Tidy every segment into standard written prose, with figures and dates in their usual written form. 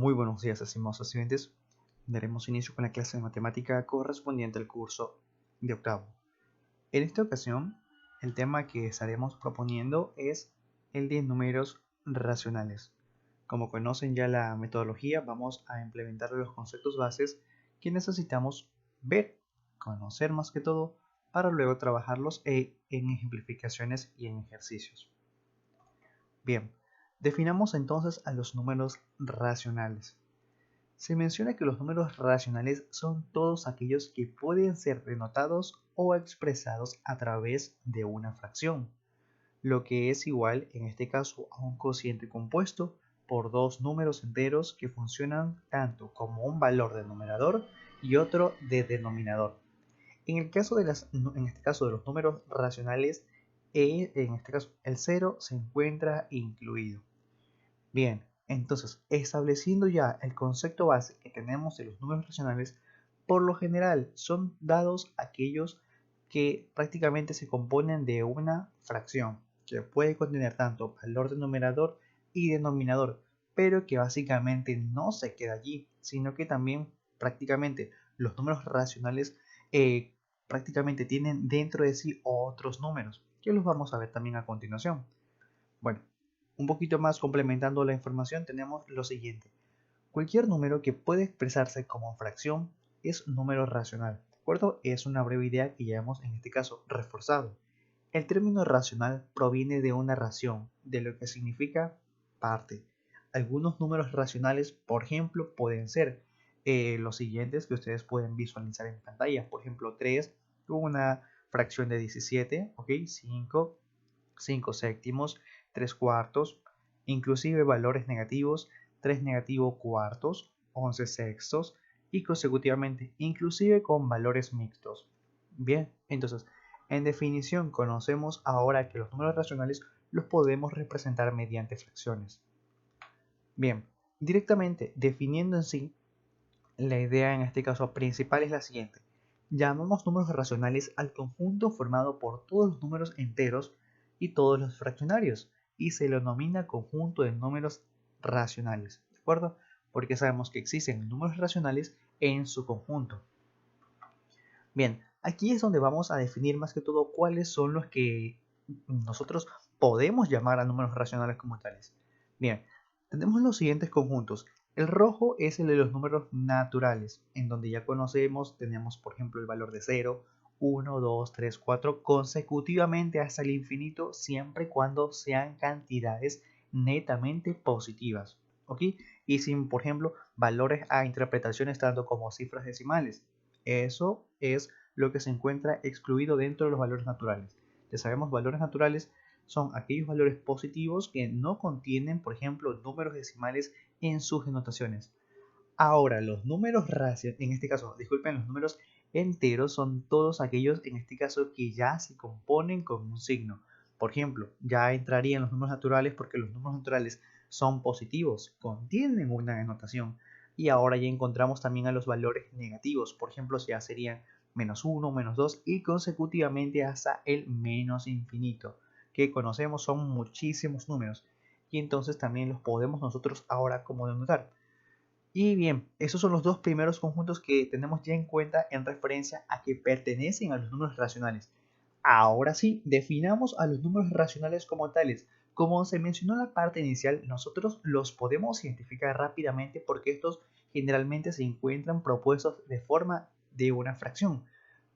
Muy buenos días, estimados estudiantes. Daremos inicio con la clase de matemática correspondiente al curso de octavo. En esta ocasión, el tema que estaremos proponiendo es el de números racionales. Como conocen ya la metodología, vamos a implementar los conceptos bases que necesitamos ver, conocer más que todo, para luego trabajarlos en ejemplificaciones y en ejercicios. Bien, definamos entonces a los números racionales. Se menciona que los números racionales son todos aquellos que pueden ser denotados o expresados a través de una fracción, lo que es igual en este caso a un cociente compuesto por dos números enteros que funcionan tanto como un valor de numerador y otro de denominador. En este caso de los números racionales, en este caso el cero se encuentra incluido. Bien, entonces, estableciendo ya el concepto base que tenemos de los números racionales, por lo general son dados aquellos que prácticamente se componen de una fracción, que puede contener tanto valor de numerador y denominador, pero que básicamente no se queda allí, sino que también prácticamente los números racionales prácticamente tienen dentro de sí otros números, que los vamos a ver también a continuación. Bueno, un poquito más complementando la información tenemos lo siguiente. Cualquier número que puede expresarse como fracción es número racional, ¿de acuerdo? Es una breve idea que ya hemos en este caso reforzado. El término racional proviene de una ración, de lo que significa parte. Algunos números racionales, por ejemplo, pueden ser los siguientes que ustedes pueden visualizar en pantalla. Por ejemplo, 3 con una fracción de 17, ¿ok? 5 séptimos, 3 cuartos, inclusive valores negativos, 3 negativo cuartos, 11 sextos y consecutivamente, inclusive con valores mixtos. Bien, entonces, en definición, conocemos ahora que los números racionales los podemos representar mediante fracciones. Bien, directamente definiendo en sí, la idea en este caso principal es la siguiente. Llamamos números racionales al conjunto formado por todos los números enteros y todos los fraccionarios, y se lo denomina conjunto de números racionales, ¿de acuerdo? Porque sabemos que existen números racionales en su conjunto. Bien, aquí es donde vamos a definir más que todo cuáles son los que nosotros podemos llamar a números racionales como tales. Bien, tenemos los siguientes conjuntos. El rojo es el de los números naturales, en donde ya conocemos, tenemos por ejemplo el valor de 0, 1, 2, 3, 4, consecutivamente hasta el infinito, siempre y cuando sean cantidades netamente positivas, ¿ok? Y sin, por ejemplo, valores a interpretaciones tanto como cifras decimales. Eso es lo que se encuentra excluido dentro de los valores naturales. Ya sabemos, valores naturales son aquellos valores positivos que no contienen, por ejemplo, números decimales en sus denotaciones. Ahora, los números racionales, en este caso, disculpen, los números enteros son todos aquellos, en este caso, que ya se componen con un signo. Por ejemplo, ya entrarían los números naturales porque los números naturales son positivos, contienen una denotación. Y ahora ya encontramos también a los valores negativos. Por ejemplo, ya serían menos 1, menos 2 y consecutivamente hasta el menos infinito, que conocemos son muchísimos números. Y entonces también los podemos nosotros ahora como denotar. Y bien, esos son los dos primeros conjuntos que tenemos ya en cuenta en referencia a que pertenecen a los números racionales. Ahora sí, definamos a los números racionales como tales. Como se mencionó en la parte inicial, nosotros los podemos identificar rápidamente porque estos generalmente se encuentran propuestos de forma de una fracción,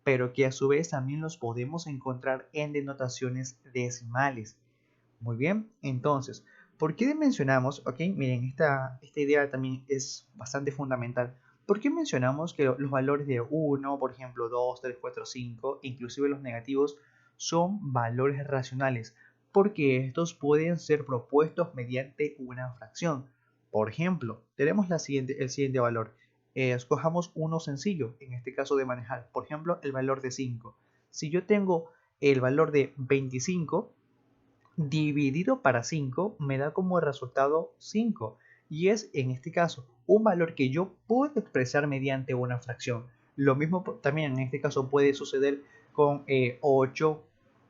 pero que a su vez también los podemos encontrar en denotaciones decimales. Muy bien, entonces, ¿por qué mencionamos? Ok, miren, esta idea también es bastante fundamental. ¿Por qué mencionamos que los valores de 1, por ejemplo, 2, 3, 4, 5, inclusive los negativos, son valores racionales? Porque estos pueden ser propuestos mediante una fracción. Por ejemplo, tenemos el siguiente valor. Escojamos uno sencillo, en este caso de manejar. Por ejemplo, el valor de 5. Si yo tengo el valor de 25, dividido para 5 me da como resultado 5 y es en este caso un valor que yo puedo expresar mediante una fracción. Lo mismo también en este caso puede suceder con 8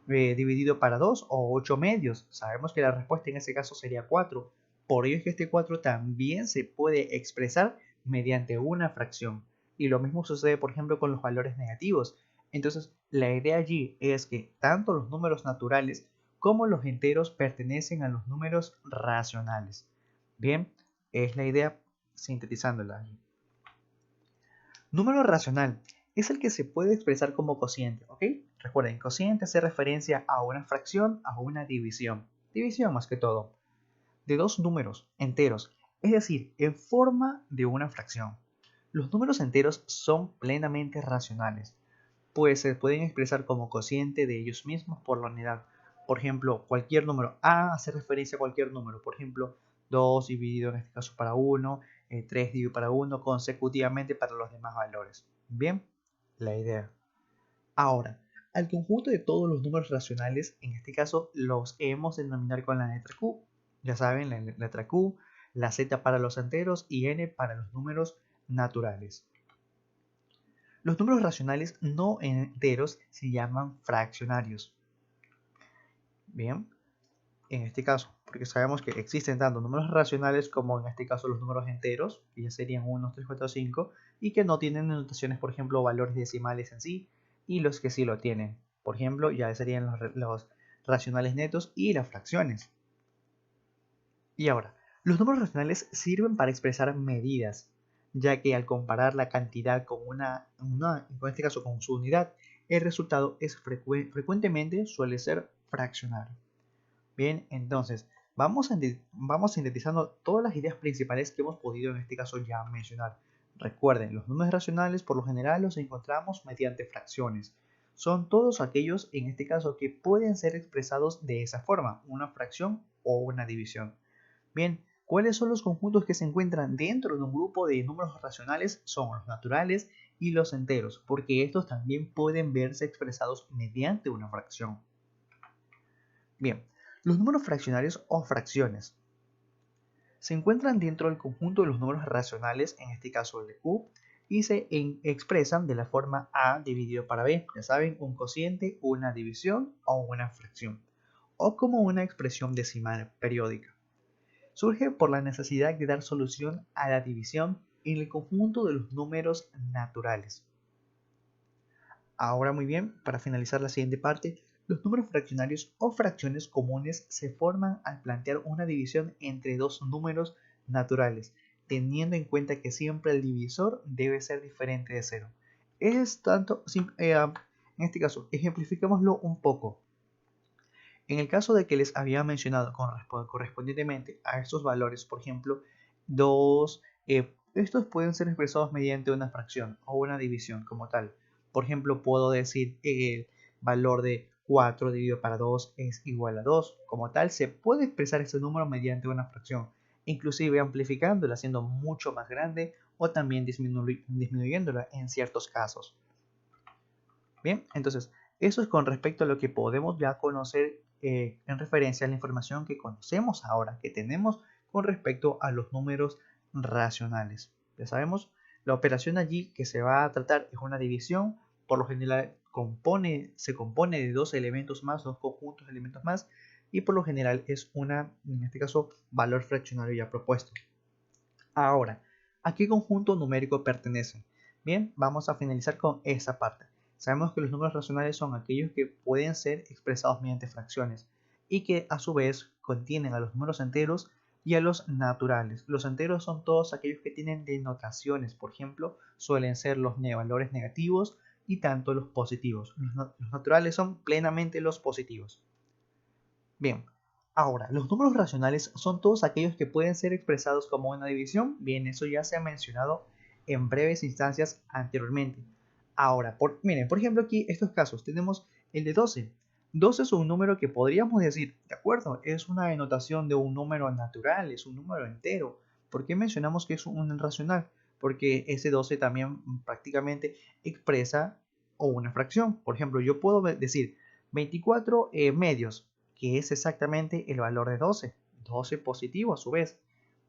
dividido para 2 o 8 medios. Sabemos que la respuesta en ese caso sería 4. Por ello es que este 4 también se puede expresar mediante una fracción. Y lo mismo sucede, por ejemplo, con los valores negativos. Entonces, la idea allí es que tanto los números naturales como los enteros pertenecen a los números racionales. Bien, es la idea sintetizándola. Número racional es el que se puede expresar como cociente, ¿ok? Recuerden, cociente hace referencia a una fracción, a una división. División más que todo. De dos números enteros, es decir, en forma de una fracción. Los números enteros son plenamente racionales, pues se pueden expresar como cociente de ellos mismos por la unidad. Por ejemplo, cualquier número A hace referencia a cualquier número. Por ejemplo, 2 dividido en este caso para 1, 3 dividido para 1 consecutivamente para los demás valores. Bien, la idea. Ahora, al conjunto de todos los números racionales, en este caso los hemos de denominar con la letra Q. Ya saben, la letra Q, la Z para los enteros y N para los números naturales. Los números racionales no enteros se llaman fraccionarios. Bien, en este caso, porque sabemos que existen tanto números racionales como en este caso los números enteros, que ya serían 1, 3, 4, 5, y que no tienen notaciones, por ejemplo, valores decimales en sí, y los que sí lo tienen. Por ejemplo, ya serían los racionales netos y las fracciones. Y ahora, los números racionales sirven para expresar medidas, ya que al comparar la cantidad con en este caso con su unidad, el resultado es frecuentemente suele ser fraccionario. Bien, entonces vamos sintetizando todas las ideas principales que hemos podido en este caso ya mencionar. Recuerden, los números racionales por lo general los encontramos mediante fracciones. Son todos aquellos en este caso que pueden ser expresados de esa forma, una fracción o una división. Bien, ¿cuáles son los conjuntos que se encuentran dentro de un grupo de números racionales? Son los naturales y los enteros, porque estos también pueden verse expresados mediante una fracción. Bien, los números fraccionarios o fracciones se encuentran dentro del conjunto de los números racionales, en este caso el de Q, y se expresan de la forma A dividido para B. Ya saben, un cociente, una división o una fracción, o como una expresión decimal periódica. Surge por la necesidad de dar solución a la división en el conjunto de los números naturales. Ahora muy bien, para finalizar la siguiente parte, los números fraccionarios o fracciones comunes se forman al plantear una división entre dos números naturales, teniendo en cuenta que siempre el divisor debe ser diferente de cero. Es tanto, en este caso, ejemplificémoslo un poco. En el caso de que les había mencionado correspondientemente a estos valores, por ejemplo, 2, estos pueden ser expresados mediante una fracción o una división como tal. Por ejemplo, puedo decir el valor de 4 dividido para 2 es igual a 2. Como tal, se puede expresar este número mediante una fracción, inclusive amplificándola, haciendo mucho más grande o también disminuyéndola en ciertos casos. Bien, entonces, eso es con respecto a lo que podemos ya conocer en referencia a la información que conocemos ahora, que tenemos con respecto a los números racionales. Ya sabemos, la operación allí que se va a tratar es una división, por lo general se compone de dos elementos más, dos conjuntos de elementos más, y por lo general es en este caso, valor fraccionario ya propuesto. Ahora, ¿a qué conjunto numérico pertenecen? Bien, vamos a finalizar con esa parte. Sabemos que los números racionales son aquellos que pueden ser expresados mediante fracciones y que a su vez contienen a los números enteros y a los naturales. Los enteros son todos aquellos que tienen denotaciones, por ejemplo, suelen ser los valores negativos y tanto los positivos. Los naturales son plenamente los positivos. Bien, ahora, los números racionales son todos aquellos que pueden ser expresados como una división. Bien, eso ya se ha mencionado en breves instancias anteriormente. Ahora, miren, por ejemplo aquí estos casos tenemos el de 12. 12 es un número que podríamos decir, de acuerdo, es una denotación de un número natural, es un número entero. ¿Por qué mencionamos que es un racional? Porque ese 12 también prácticamente expresa o una fracción. Por ejemplo, yo puedo decir 24 medios, que es exactamente el valor de 12. 12 positivo a su vez.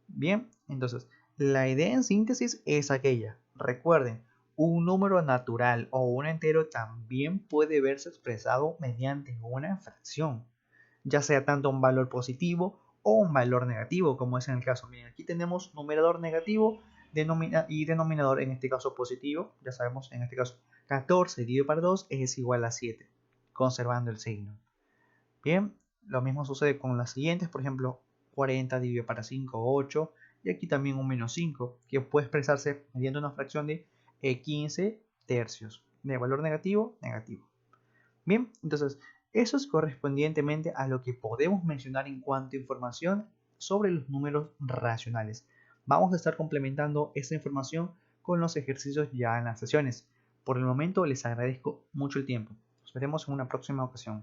Bien, entonces, la idea en síntesis es aquella. Recuerden, un número natural o un entero también puede verse expresado mediante una fracción, ya sea tanto un valor positivo o un valor negativo, como es en el caso. Miren, aquí tenemos numerador negativo y denominador en este caso positivo. Ya sabemos, en este caso 14 dividido por 2 es igual a 7, conservando el signo. Bien, lo mismo sucede con las siguientes, por ejemplo, 40 dividido por 5, 8, y aquí también un menos 5, que puede expresarse mediante una fracción de 15 tercios, de valor negativo, negativo. Bien, entonces, eso es correspondientemente a lo que podemos mencionar en cuanto a información sobre los números racionales. Vamos a estar complementando esta información con los ejercicios ya en las sesiones. Por el momento les agradezco mucho el tiempo. Nos veremos en una próxima ocasión.